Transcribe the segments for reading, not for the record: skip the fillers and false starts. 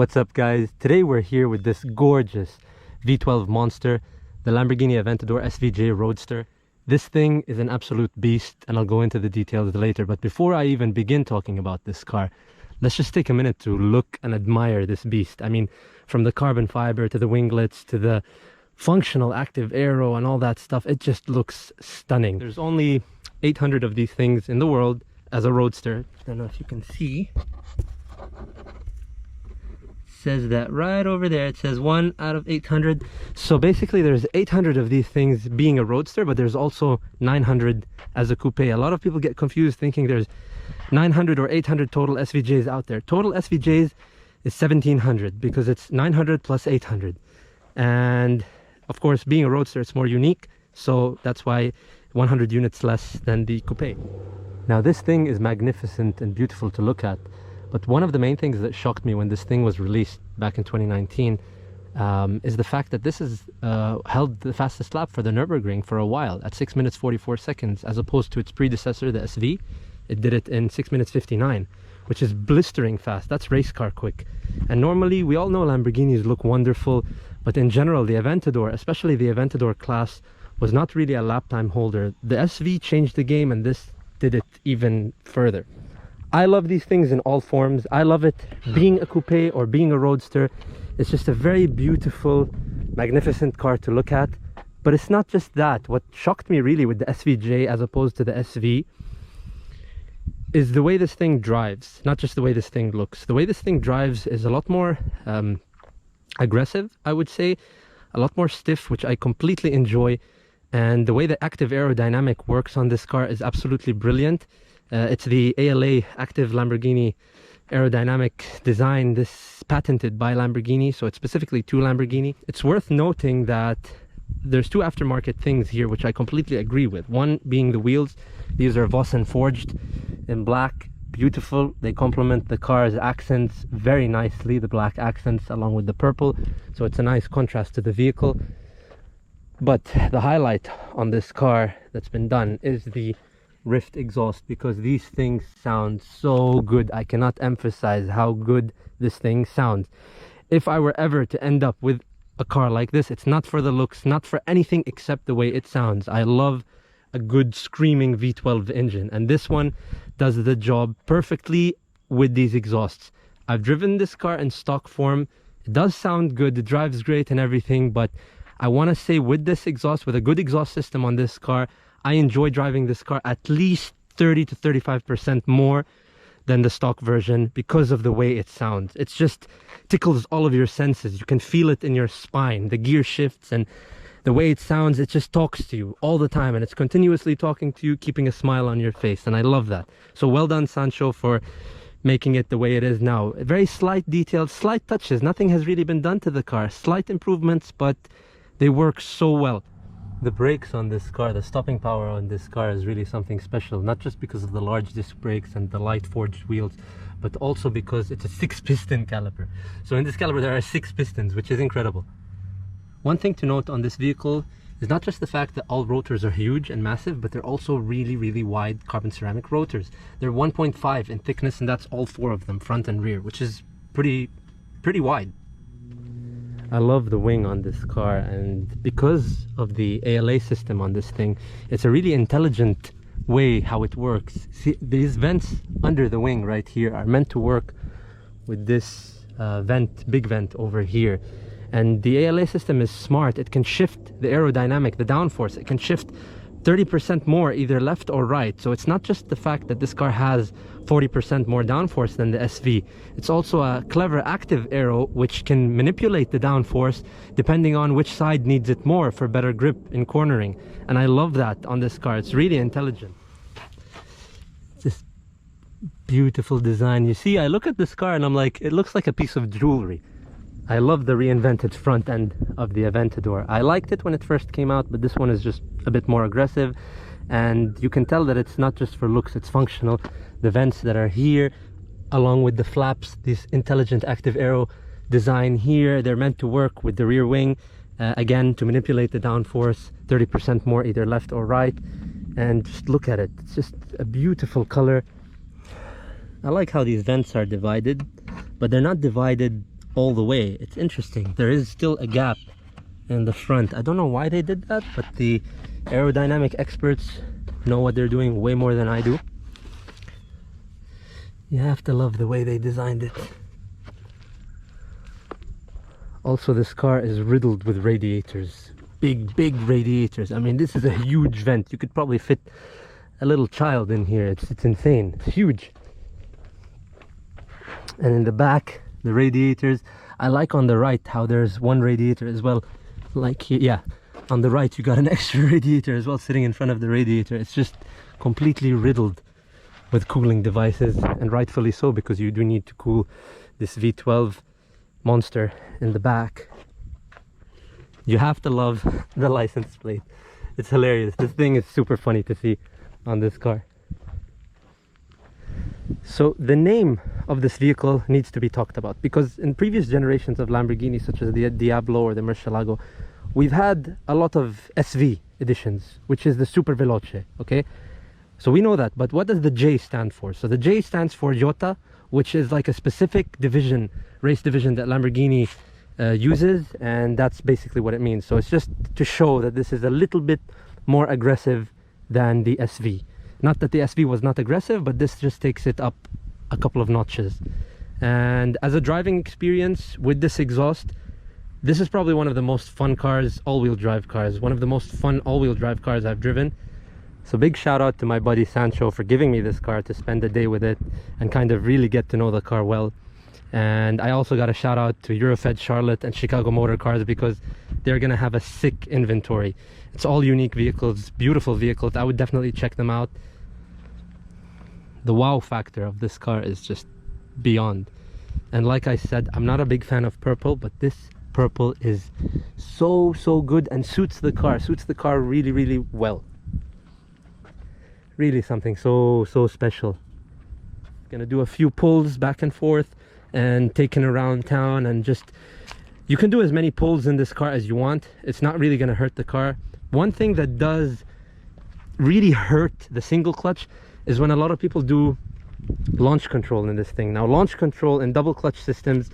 What's up guys? Today we're here with this gorgeous V12 monster, the Lamborghini Aventador SVJ Roadster. This thing is an absolute beast and I'll go into the details later, but before I even begin talking about this car, let's just take a minute to look and admire this beast. I mean, from the carbon fiber to the winglets to the functional active aero and all that stuff, it just looks stunning. There's only 800 of these things in the world as a roadster. I don't know if you can see. Says that right over there. It says 1 out of 800. So basically there's 800 of these things being a roadster, but there's also 900 as a coupe. A lot of people get confused thinking there's 900 or 800 total SVJs out there. Total SVJs is 1700 because it's 900 plus 800. And of course, being a roadster, it's more unique. So that's why 100 units less than the coupe. Now this thing is magnificent and beautiful to look at. But one of the main things that shocked me when this thing was released back in 2019 is the fact that this has held the fastest lap for the Nurburgring for a while at 6 minutes 44 seconds, as opposed to its predecessor, the SV. It did it in 6 minutes 59, which is blistering fast. That's race car quick. And normally, we all know Lamborghinis look wonderful, but in general, the Aventador, especially the Aventador class, was not really a lap time holder. The SV changed the game, and this did it even further. I love these things in all forms. I love it being a coupe or being a roadster. It's just a very beautiful, magnificent car to look at. But it's not just that. What shocked me really with the SVJ as opposed to the SV is the way this thing drives, not just the way this thing looks. The way this thing drives is a lot more aggressive, I would say, a lot more stiff, which I completely enjoy. And the way the active aerodynamic works on this car is absolutely brilliant. It's the ALA Active Lamborghini Aerodynamic design, this patented by Lamborghini, so it's specifically to Lamborghini. It's worth noting that there's two aftermarket things here which I completely agree with. One being the wheels. These are VOSSEN forged in black, beautiful. They complement the car's accents very nicely, the black accents along with the purple, so it's a nice contrast to the vehicle. But the highlight on this car that's been done is the RYFT exhaust, because these things sound so good. I cannot emphasize how good this thing sounds. If I were ever to end up with a car like this, it's not for the looks, not for anything except the way it sounds. I love a good screaming V12 engine, and this one does the job perfectly with these exhausts. I've driven this car in stock form. It does sound good, it drives great and everything, but I want to say with this exhaust, with a good exhaust system on this car, I enjoy driving this car at least 30 to 35% more than the stock version because of the way it sounds. It just tickles all of your senses. You can feel it in your spine, the gear shifts, and the way it sounds, it just talks to you all the time, and it's continuously talking to you, keeping a smile on your face, and I love that. So well done, Sancho, for making it the way it is now. Very slight details, slight touches. Nothing has really been done to the car. Slight improvements, but they work so well. The brakes on this car, the stopping power on this car is really something special, not just because of the large disc brakes and the light forged wheels, but also because it's a 6-piston caliper. So in this caliper there are 6 pistons, which is incredible. One thing to note on this vehicle is not just the fact that all rotors are huge and massive, but they're also really, really wide carbon ceramic rotors. They're 1.5 in thickness, and that's all 4 of them, front and rear, which is pretty wide. I love the wing on this car, and because of the ALA system on this thing, it's a really intelligent way how it works. See, these vents under the wing right here are meant to work with this big vent over here. And the ALA system is smart. It can shift the aerodynamic, the downforce. It can shift 30% more either left or right. So it's not just the fact that this car has 40% more downforce than the SV. It's also a clever active aero which can manipulate the downforce depending on which side needs it more for better grip in cornering. And I love that on this car. It's really intelligent. This beautiful design. You see, I look at this car and I'm like, it looks like a piece of jewelry. I love the reinvented front end of the Aventador. I liked it when it first came out, but this one is just a bit more aggressive, and you can tell that it's not just for looks, it's functional. The vents that are here, along with the flaps, this intelligent active aero design here, they're meant to work with the rear wing, again, to manipulate the downforce 30% more either left or right. And just look at it, it's just a beautiful color. I like how these vents are divided, but they're not divided all the way. It's interesting. There is still a gap in the front. I don't know why they did that, but the aerodynamic experts know what they're doing way more than I do. You have to love the way they designed it. Also, this car is riddled with radiators. Big radiators. I mean, this is a huge vent. You could probably fit a little child in here. It's insane. It's huge. And in the back, the radiators. I like on the right how there's one radiator as well. Like here, yeah. On the right, you got an extra radiator as well sitting in front of the radiator. It's just completely riddled with cooling devices, and rightfully so, because you do need to cool this V12 monster in the back. You have to love the license plate. It's hilarious. This thing is super funny to see on this car. So the name of this vehicle needs to be talked about, because in previous generations of Lamborghini, such as the Diablo or the Murcielago, we've had a lot of SV editions, which is the Super Veloce, okay? So we know that, but what does the J stand for? So the J stands for Jota, which is like a specific division, race division that Lamborghini uses, and that's basically what it means. So it's just to show that this is a little bit more aggressive than the SV. Not that the SV was not aggressive, but this just takes it up a couple of notches. And as a driving experience with this exhaust, this is probably one of the most fun cars, all-wheel drive cars, one of the most fun all-wheel drive cars I've driven. So big shout out to my buddy Sancho for giving me this car to spend a day with it and kind of really get to know the car well. And I also got a shout out to Eurofed Charlotte and Chicago Motorcars, because they're gonna have a sick inventory. It's all unique vehicles, beautiful vehicles. I would definitely check them out. The wow factor of this car is just beyond. And like I said, I'm not a big fan of purple, but this purple is so good and suits the car really well. Really something so special. Gonna do a few pulls back and forth and taking around town, and just, you can do as many pulls in this car as you want. It's not really gonna hurt the car. One thing that does really hurt the single clutch is when a lot of people do launch control in this thing. Now, launch control in double clutch systems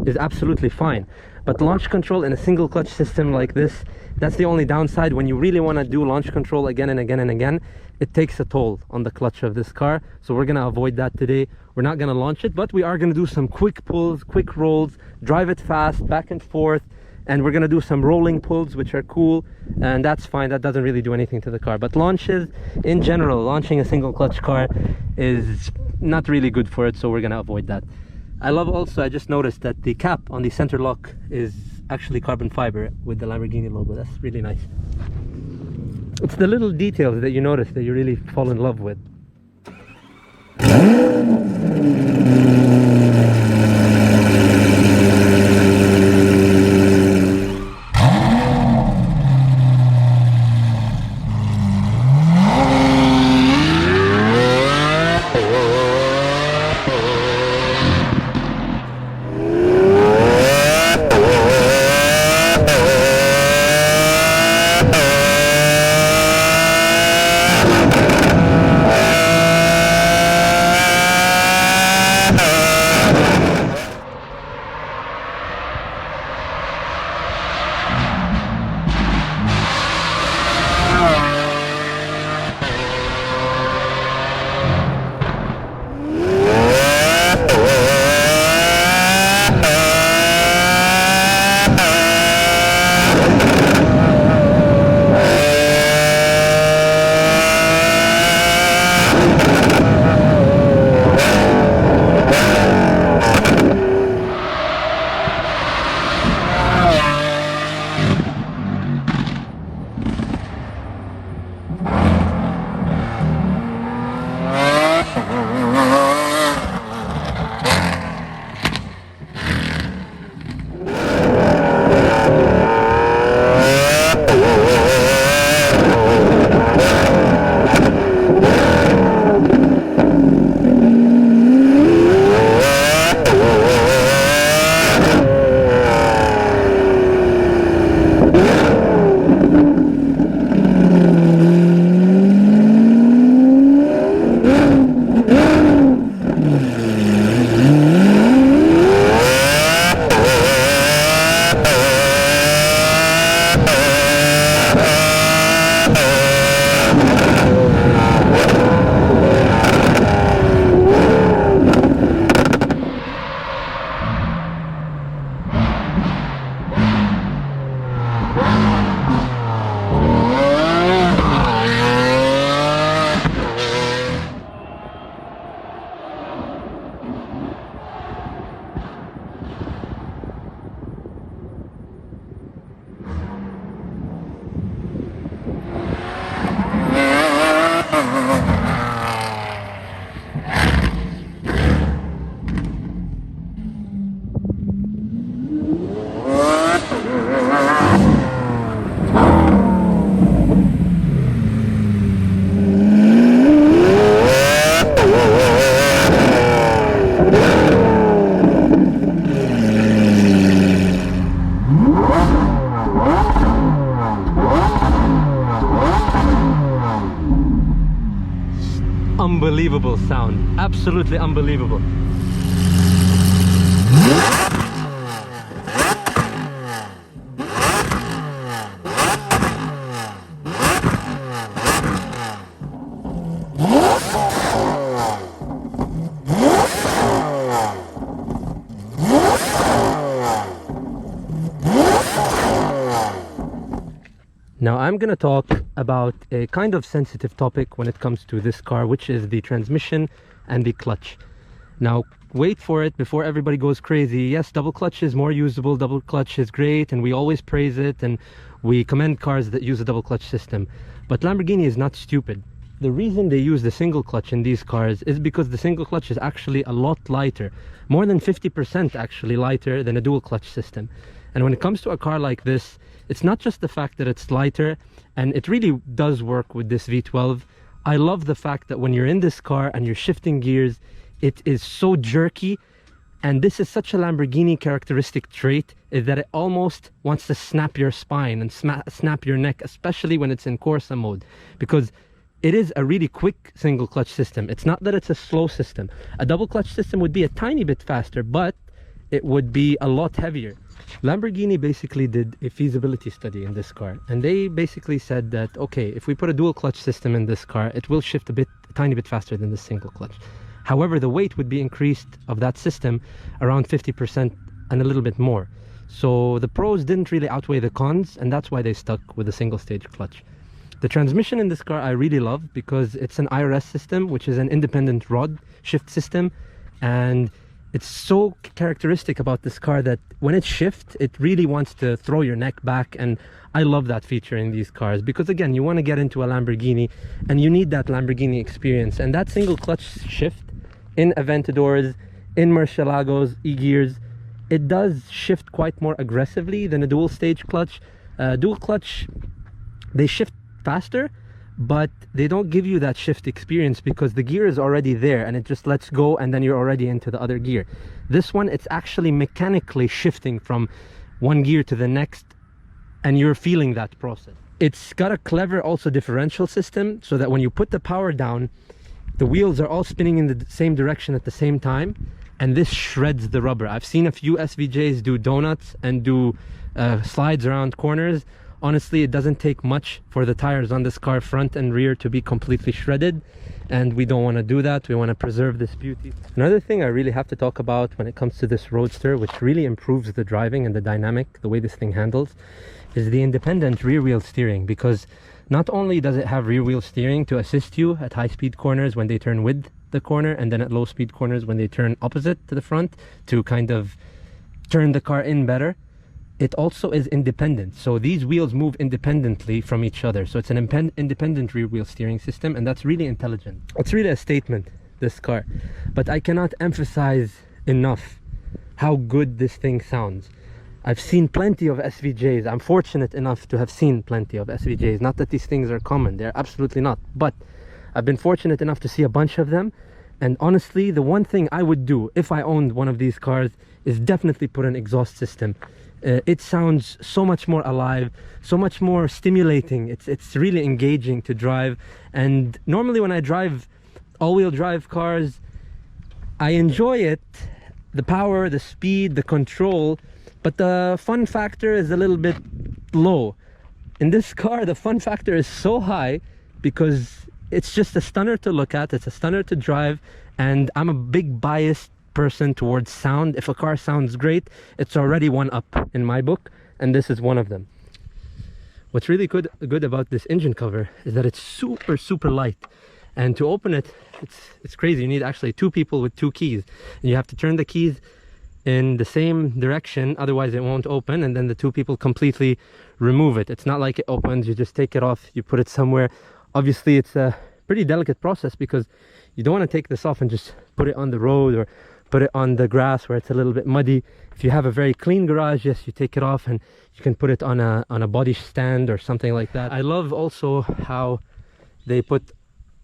is absolutely fine, but launch control in a single clutch system like this, that's the only downside. When you really want to do launch control again and again, it takes a toll on the clutch of this car. So we're going to avoid that today. We're not going to launch it, but we are going to do some quick pulls, quick rolls, drive it fast, back and forth, and we're going to do some rolling pulls, which are cool, and that's fine. That doesn't really do anything to the car. But launches in general, launching a single clutch car is not really good for it, so we're going to avoid that. I love also, I just noticed that the cap on the center lock is actually carbon fiber with the Lamborghini logo. That's really nice. It's the little details that you notice that you really fall in love with. unbelievable sound, absolutely unbelievable. Now I'm going to talk about a kind of sensitive topic when it comes to this car, which is the transmission and the clutch. Now wait for it before everybody goes crazy. Yes, double clutch is more usable, double clutch is great, and we always praise it, and we commend cars that use a double clutch system. But Lamborghini is not stupid. The reason they use the single clutch in these cars is because the single clutch is actually a lot lighter, more than 50% actually lighter than a dual clutch system. And when it comes to a car like this, it's not just the fact that it's lighter, and it really does work with this V12. I love the fact that when you're in this car and you're shifting gears, it is so jerky, and this is such a Lamborghini characteristic trait, is that it almost wants to snap your spine and snap your neck, especially when it's in Corsa mode, because it is a really quick single clutch system. It's not that it's a slow system. A double clutch system would be a tiny bit faster, but it would be a lot heavier. Lamborghini basically did a feasibility study in this car, and they basically said that, okay, if we put a dual clutch system in this car, it will shift a tiny bit faster than the single clutch. However, the weight would be increased of that system around 50% and a little bit more. So the pros didn't really outweigh the cons, and that's why they stuck with a single stage clutch. The transmission in this car I really love because it's an IRS system, which is an independent rod shift system, and it's so characteristic about this car that when it shifts, it really wants to throw your neck back, and I love that feature in these cars because, again, you want to get into a Lamborghini and you need that Lamborghini experience, and that single clutch shift in Aventadors, in Murcielagos, E-Gears, it does shift quite more aggressively than a dual stage clutch. Dual clutch, they shift faster, but they don't give you that shift experience because the gear is already there and it just lets go, and then you're already into the other gear. This one, it's actually mechanically shifting from one gear to the next, and you're feeling that process. It's got a clever also differential system, so that when you put the power down, the wheels are all spinning in the same direction at the same time, and this shreds the rubber. I've seen a few SVJs do donuts and do slides around corners. Honestly, it doesn't take much for the tires on this car, front and rear, to be completely shredded, and we don't want to do that. We want to preserve this beauty. Another thing I really have to talk about when it comes to this Roadster, which really improves the driving and the dynamic, the way this thing handles, is the independent rear wheel steering. Because not only does it have rear wheel steering to assist you at high speed corners when they turn with the corner, and then at low speed corners when they turn opposite to the front to kind of turn the car in better, it also is independent. So these wheels move independently from each other. So it's an independent rear wheel steering system, and that's really intelligent. It's really a statement, this car. But I cannot emphasize enough how good this thing sounds. I've seen plenty of SVJs. I'm fortunate enough to have seen plenty of SVJs. Not that these things are common, they're absolutely not. But I've been fortunate enough to see a bunch of them. And honestly, the one thing I would do if I owned one of these cars is definitely put an exhaust system. It sounds so much more alive, so much more stimulating. It's really engaging to drive. And normally when I drive all-wheel drive cars, I enjoy it, the power, the speed, the control, but the fun factor is a little bit low. In this car, the fun factor is so high because it's just a stunner to look at, it's a stunner to drive, and I'm a big biased person towards sound. If a car sounds great, it's already one up in my book, and this is one of them. What's really good about this engine cover is that it's super light, and to open it, it's crazy. You need actually two people with two keys, and you have to turn the keys in the same direction, otherwise it won't open, and then the two people completely remove it. It's not like it opens, you just take it off, you put it somewhere. Obviously it's a pretty delicate process because you don't want to take this off and just put it on the road or put it on the grass where it's a little bit muddy. If you have a very clean garage, yes, you take it off and you can put it on a body stand or something like that. I love also how they put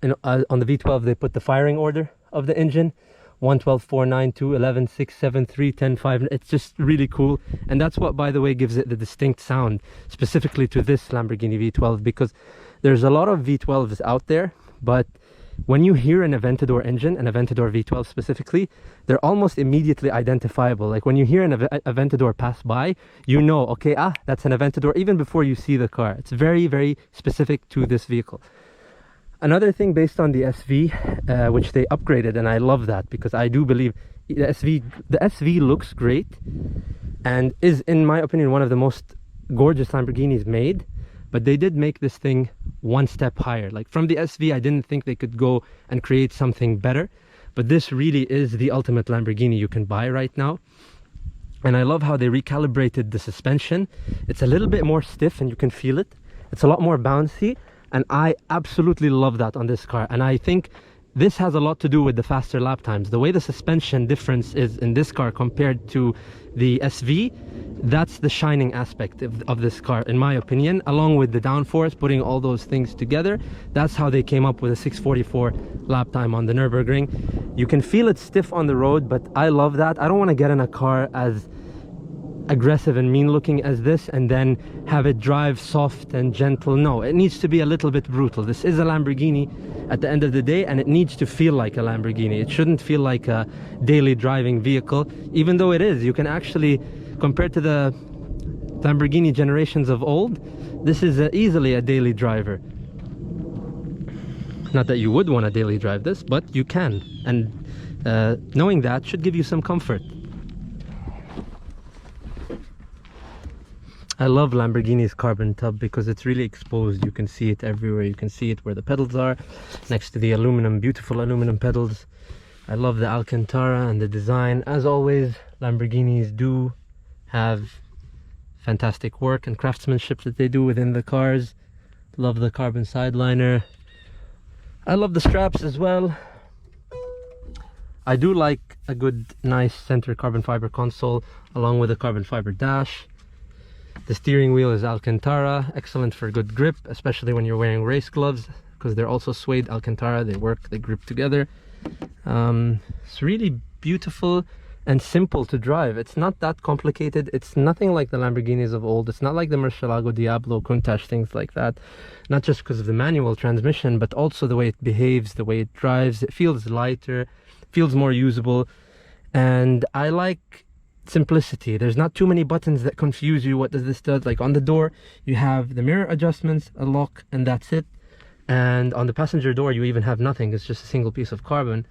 on the V12 they put the firing order of the engine: 1, 12, 4, 9, 2, 11, 6, 7, 3, 10, 5. It's just really cool, and that's what, by the way, gives it the distinct sound specifically to this Lamborghini V12, because there's a lot of V12s out there, but when you hear an Aventador engine, an Aventador V12 specifically, they're almost immediately identifiable. Like when you hear an Aventador pass by, you know, okay, that's an Aventador, even before you see the car. It's very, very specific to this vehicle. Another thing based on the SV, which they upgraded, and I love that because I do believe the SV looks great and is, in my opinion, one of the most gorgeous Lamborghinis made. But they did make this thing one step higher. Like from the SV, I didn't think they could go and create something better. But this really is the ultimate Lamborghini you can buy right now. And I love how they recalibrated the suspension. It's a little bit more stiff and you can feel it. It's a lot more bouncy. And I absolutely love that on this car. And I think this has a lot to do with the faster lap times. The way the suspension difference is in this car compared to the SV, that's the shining aspect of this car, in my opinion, along with the downforce, putting all those things together. That's how they came up with a 6:44 lap time on the Nurburgring. You can feel it stiff on the road, but I love that. I don't want to get in a car as aggressive and mean looking as this and then have it drive soft and gentle. No, it needs to be a little bit brutal. This is a Lamborghini at the end of the day, and it needs to feel like a Lamborghini. It shouldn't feel like a daily driving vehicle, even though it is. You can actually, compared to the Lamborghini generations of old, this is easily a daily driver. Not that you would want to daily drive this, but you can, and knowing that should give you some comfort. I love Lamborghini's carbon tub because it's really exposed. You can see it everywhere. You can see it where the pedals are, next to the aluminum, beautiful aluminum pedals. I love the Alcantara and the design. As always, Lamborghinis do have fantastic work and craftsmanship that they do within the cars. Love the carbon sideliner. I love the straps as well. I do like a good, nice center carbon fiber console along with a carbon fiber dash. The steering wheel is Alcantara, excellent for good grip, especially when you're wearing race gloves, because they're also suede Alcantara. They work, they grip together. It's really beautiful and simple to drive. It's not that complicated. It's nothing like the Lamborghinis of old. It's not like the Murcielago, Diablo, Countach, things like that. Not just because of the manual transmission, but also the way it behaves, the way it drives. It feels lighter, feels more usable, and I like simplicity. There's not too many buttons that confuse you. What does this do? Like on the door, you have the mirror adjustments, a lock, and that's it. And on the passenger door, you even have nothing. It's just a single piece of carbon.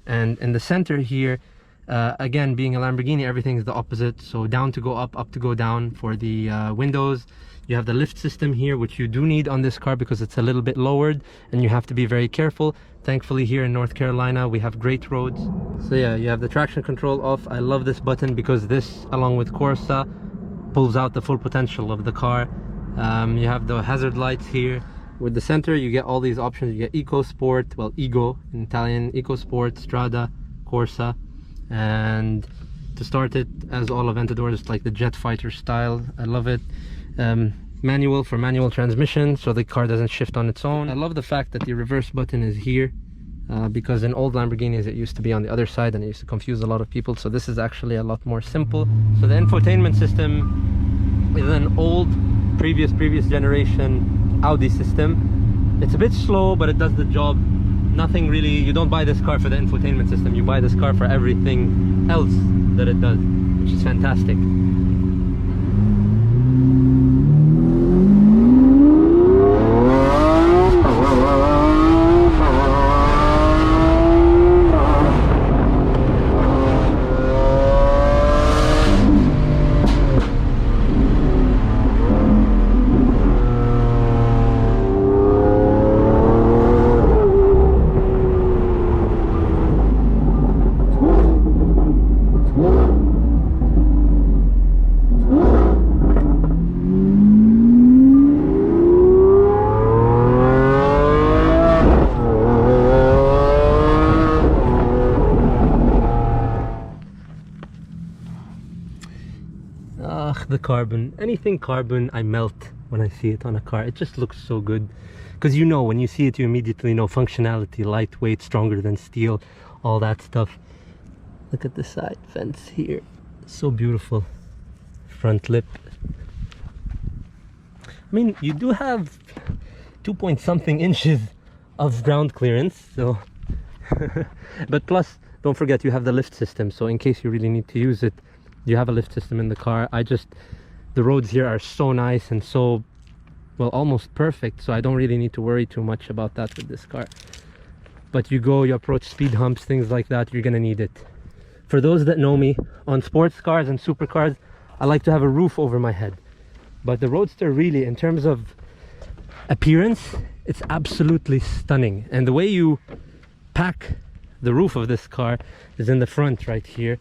And in the center here, again, being a Lamborghini, everything is the opposite. So down to go up to go down for the windows. You have the lift system here, which you do need on this car because it's a little bit lowered and you have to be very careful. Thankfully here in North Carolina we have great roads. So yeah, you have the traction control off. I love this button because this, along with Corsa, pulls out the full potential of the car. You have the hazard lights here. With the center you get all these options. You get Eco Sport, well, Ego in Italian, Eco Sport, Strada, Corsa, and to start it, as all Aventadors, like the jet fighter style. I love it. Manual for manual transmission, so the car doesn't shift on its own. I love the fact that the reverse button is here, because in old Lamborghinis it used to be on the other side and it used to confuse a lot of people. So this is actually a lot more simple. So the infotainment system is an old previous generation Audi system. It's a bit slow, but it does the job. Nothing really, you don't buy this car for the infotainment system, you buy this car for everything else that it does, which is fantastic. The carbon, anything carbon, I melt when I see it on a car. It just looks so good because, you know, when you see it you immediately know functionality, lightweight, stronger than steel, all that stuff. Look at the side fence here, so beautiful. Front lip, I mean, you do have 2 point something inches of ground clearance. So but plus, don't forget, you have the lift system, so in case you really need to use it, you have a lift system in the car. The roads here are so nice and so, well, almost perfect, so I don't really need to worry too much about that with this car. But you approach speed humps, things like that, you're gonna need it. For those that know me, on sports cars and supercars, I like to have a roof over my head. But the Roadster, really, in terms of appearance, it's absolutely stunning. And the way you pack the roof of this car is in the front right here.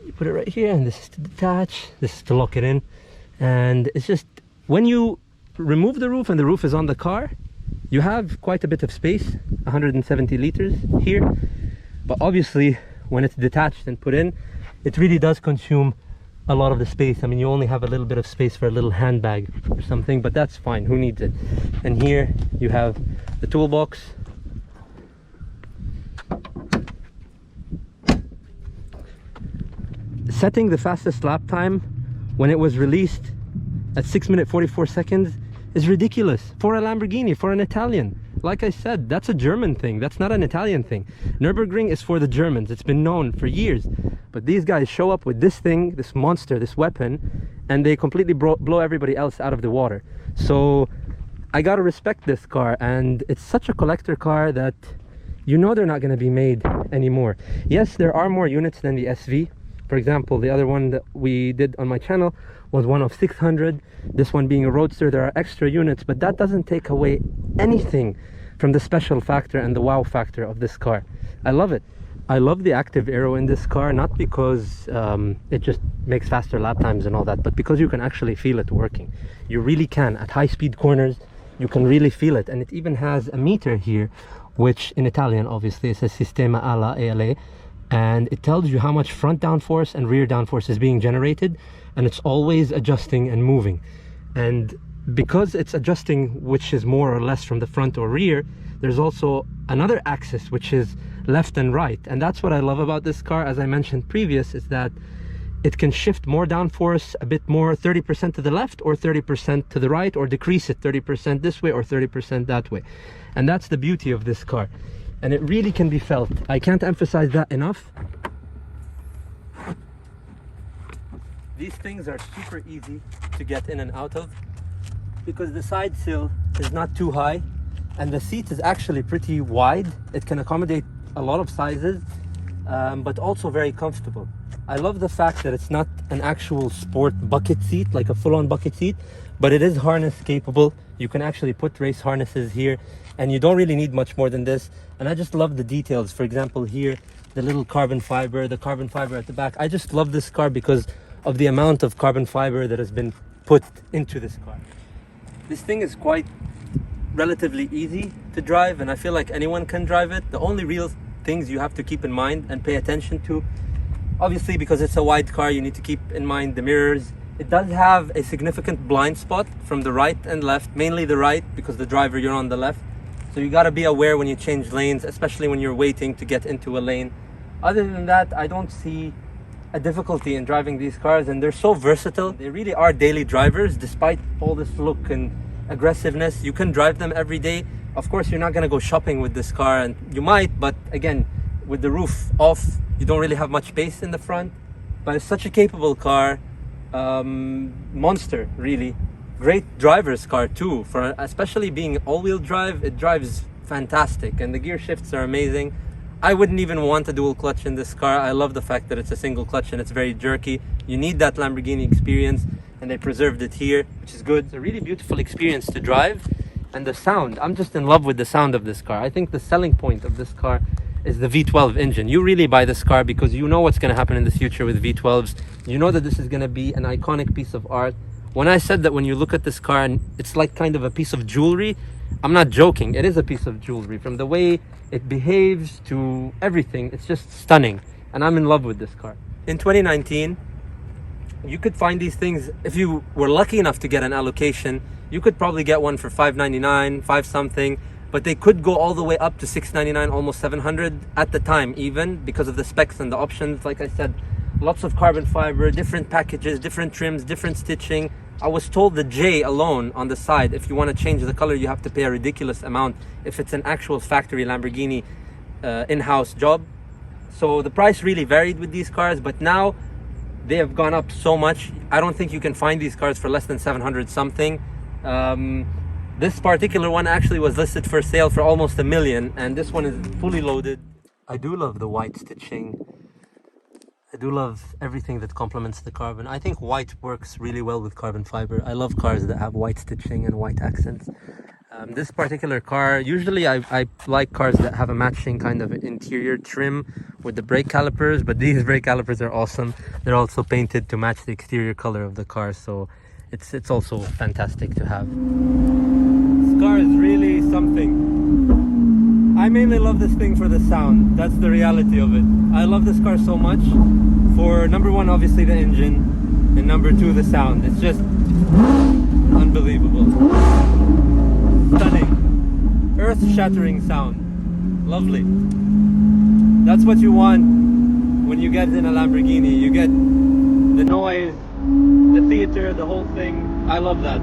You put it right here, and this is to detach, this is to lock it in. And it's just, when you remove the roof and the roof is on the car, you have quite a bit of space, 170 liters here. But obviously, when it's detached and put in, it really does consume a lot of the space. I mean, you only have a little bit of space for a little handbag or something, but that's fine, who needs it? And here you have the toolbox. Setting the fastest lap time when it was released at 6 minutes 44 seconds is ridiculous for a Lamborghini, for an Italian. Like I said, that's a German thing, that's not an Italian thing. Nurburgring is for the Germans, it's been known for years. But these guys show up with this thing, this monster, this weapon, and they completely blow everybody else out of the water. So I gotta respect this car, and it's such a collector car that you know they're not gonna be made anymore. Yes, there are more units than the SV. For example, the other one that we did on my channel was one of 600. This one being a Roadster, there are extra units, but that doesn't take away anything from the special factor and the wow factor of this car. I love it. I love the active aero in this car, not because it just makes faster lap times and all that, but because you can actually feel it working. You really can. At high speed corners, you can really feel it. And it even has a meter here, which in Italian, obviously, it says Sistema ALA, and it tells you how much front downforce and rear downforce is being generated, and it's always adjusting and moving. And because it's adjusting, which is more or less from the front or rear, there's also another axis, which is left and right. And that's what I love about this car, as I mentioned previous, is that it can shift more downforce, a bit more, 30% to the left or 30% to the right, or decrease it 30% this way or 30% that way. And that's the beauty of this car. And it really can be felt. I can't emphasize that enough. These things are super easy to get in and out of because the side sill is not too high and the seat is actually pretty wide. It can accommodate a lot of sizes, but also very comfortable. I love the fact that it's not an actual sport bucket seat, like a full-on bucket seat, but it is harness capable. You can actually put race harnesses here, and you don't really need much more than this. And I just love the details. For example, here, the little carbon fiber, the carbon fiber at the back. I just love this car because of the amount of carbon fiber that has been put into this car. This thing is quite relatively easy to drive, and I feel like anyone can drive it. The only real things you have to keep in mind and pay attention to, obviously because it's a wide car, you need to keep in mind the mirrors. It does have a significant blind spot from the right and left, mainly the right, because the driver, you're on the left. So you gotta be aware when you change lanes, especially when you're waiting to get into a lane. Other than that, I don't see a difficulty in driving these cars, and they're so versatile. They really are daily drivers, despite all this look and aggressiveness. You can drive them every day. Of course, you're not gonna go shopping with this car, and you might, but again, with the roof off, you don't really have much space in the front. But it's such a capable car. Monster, really. Great driver's car too, for especially being all-wheel drive. It drives fantastic, and the gear shifts are amazing. I wouldn't even want a dual clutch in this car. I love the fact that it's a single clutch and it's very jerky. You need that Lamborghini experience, and they preserved it here, which is good. It's a really beautiful experience to drive, and the sound, I'm just in love with the sound of this car. I think the selling point of this car is the V12 engine. You really buy this car because you know what's going to happen in the future with V12s. You know that this is going to be an iconic piece of art. When I said that when you look at this car and it's like kind of a piece of jewelry, I'm not joking. It is a piece of jewelry. From the way it behaves to everything, it's just stunning. And I'm in love with this car. In 2019, you could find these things, if you were lucky enough to get an allocation, you could probably get one for $599, $5 something. But they could go all the way up to $699, almost $700 at the time, even because of the specs and the options. Like I said, lots of carbon fiber, different packages, different trims, different stitching. I was told the J alone on the side, if you want to change the color, you have to pay a ridiculous amount if it's an actual factory Lamborghini in-house job. So the price really varied with these cars, but now they have gone up so much. I don't think you can find these cars for less than 700 something. This particular one actually was listed for sale for almost $1 million, and this one is fully loaded. I do love the white stitching. I do love everything that complements the carbon. I think white works really well with carbon fiber. I love cars that have white stitching and white accents. This particular car, usually I like cars that have a matching kind of interior trim with the brake calipers, but these brake calipers are awesome. They're also painted to match the exterior color of the car, so it's also fantastic to have. This car is really something. I mainly love this thing for the sound. That's the reality of it. I love this car so much for number one, obviously the engine, and number two, the sound. It's just unbelievable. Stunning, earth-shattering sound. Lovely. That's what you want when you get in a Lamborghini. You get the noise, the theater, the whole thing. I love that.